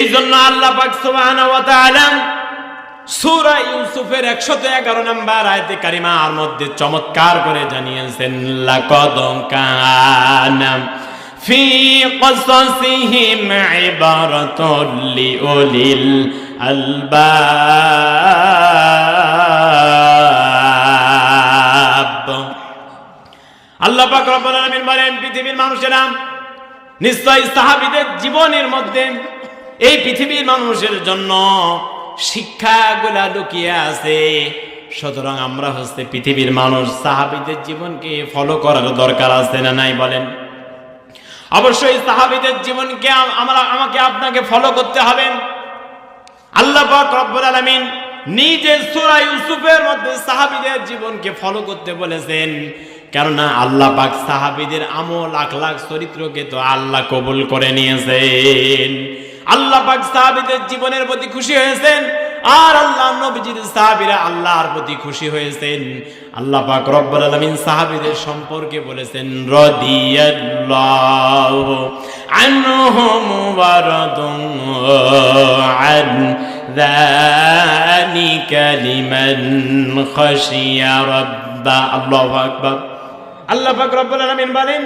এইজন্য আল্লাহ পাক সুবহানাহু ওয়া তাআলা সূরা ইউসুফের 111 নম্বর আয়াতে কারিমার মধ্যে চমৎকার করে জানিয়েছেন, লাকাদ কানা ফি কসাসিহিম ইবারাতুল লিউলিল আলবাব। আল্লাহ পাক রব্বুল আলামিন বলেন, পৃথিবীর মানুষেরা নিশ্চয়ই সাহাবীদের জীবনের মধ্যে এই পৃথিবীর মানুষের জন্য শিক্ষাগুলা লুকিয়ে আছে। সুতরাং আমরা হচ্ছে পৃথিবীর মানুষ, সাহাবীদের জীবনকে ফলো করার দরকার আছে না নাই বলেন? অবশ্যই সাহাবীদের জীবনকে আমাকে আপনাকে ফলো করতে হবে। আল্লাহ পাক রব্বুল আলামিন নিজে সূরা ইউসুফের মধ্যে সাহাবীদের জীবনকে ফলো করতে বলেছেন, কেননা আল্লাহ পাক সাহাবীদের আমল আখলাক চরিত্রকে তো আল্লাহ কবুল করে নিয়েছেন। আল্লাহ পাক সাহাবীদের জীবনের প্রতি খুশি হয়েছেন, আর আল্লাহ নবীজির সাহাবীরা আল্লাহর প্রতি খুশি হয়েছেন। আল্লাহ পাক রব্বুল আলামিন সাহাবীদের সম্পর্কে বলেছেন, রাদিয়াল্লাহু আনহুম ওয়া রাদু আন যালিকা লিমান খাশিয়া রাব্বা। আল্লাহু আকবার। আল্লাহ পাক রব্বুল আলামিন বলেন,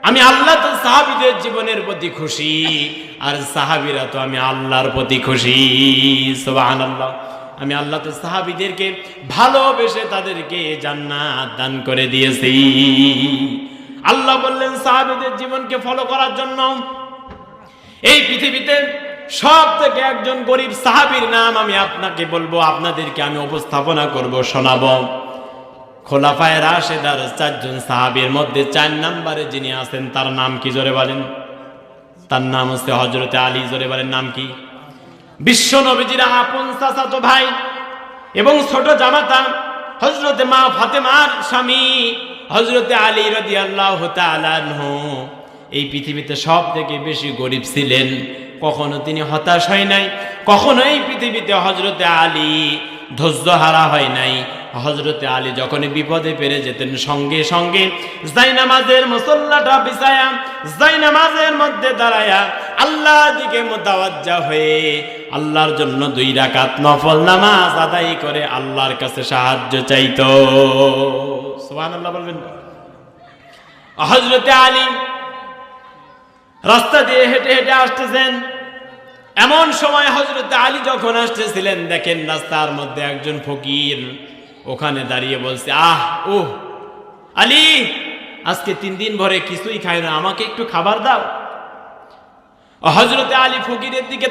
আমি আল্লাহ তো সাহাবীদের জীবনের প্রতি খুশি, আর সাহাবীরা তো আমি আল্লাহর প্রতি খুশি। সুবহানাল্লাহ। আমি আল্লাহ তো সাহাবীদেরকে ভালোবেসে তাদেরকে জান্নাত দান করে দিয়েছি। আল্লাহ বললেন সাহাবীদের জীবনকে ফলো করার জন্য। এই পৃথিবীতে সব থেকে একজন গরিব সাহাবীর নাম আমি আপনাকে বলবো, আপনাদেরকে আমি উপস্থাপনা করব, শোনাবো। খোলাফায়ে রাশেদার 4 জন সাহাবীর মধ্যে 4 নম্বরে যিনি আছেন তার নাম কি জোরে বলেন? তার নাম হচ্ছে হযরতে আলী। জোরে বলেন, নাম কি? বিশ্ব নবীজির আপন চাচাতো ভাই এবং ছোট জামাতা হযরতে মা ফাতেমার স্বামী হযরতে আলী রাদিয়াল্লাহু তাআলা আনহু এই পৃথিবীতে সব থেকে বেশি গরিব ছিলেন। কখনো তিনি হতাশ হয় নাই, কখনো এই পৃথিবীতে হযরতে আলী ধৈর্য হারা হয় নাই। হযরতে আলী যখন বিপদে পেরে যেতেন, সঙ্গে সঙ্গে জায়নামাজের মুসল্লাটা বিছায়া জায়নামাজের মধ্যে দাঁড়ায়া আল্লাহর দিকে মুতাওয়াজ্জা হয়ে আল্লাহর জন্য 2 রাকাত নফল নামাজ আদায় করে আল্লাহর কাছে সাহায্য চাইতো। সুবহানাল্লাহ বলবেন। হযরতে আলী রাস্তা দিয়ে হেঁটে হেঁটে আসতেছেন। এমন সময় হযরতে আলী যখন আসতেছিলেন, দেখেন রাস্তার মধ্যে একজন ফকির ওখানে দাঁড়িয়ে বলছে, আহ ও আলী, আজকে 3 দিন ভরে কিছুই খাই না, আমাকে একটু খাবার দাও। হযরতে আলী ফকিরের দিকে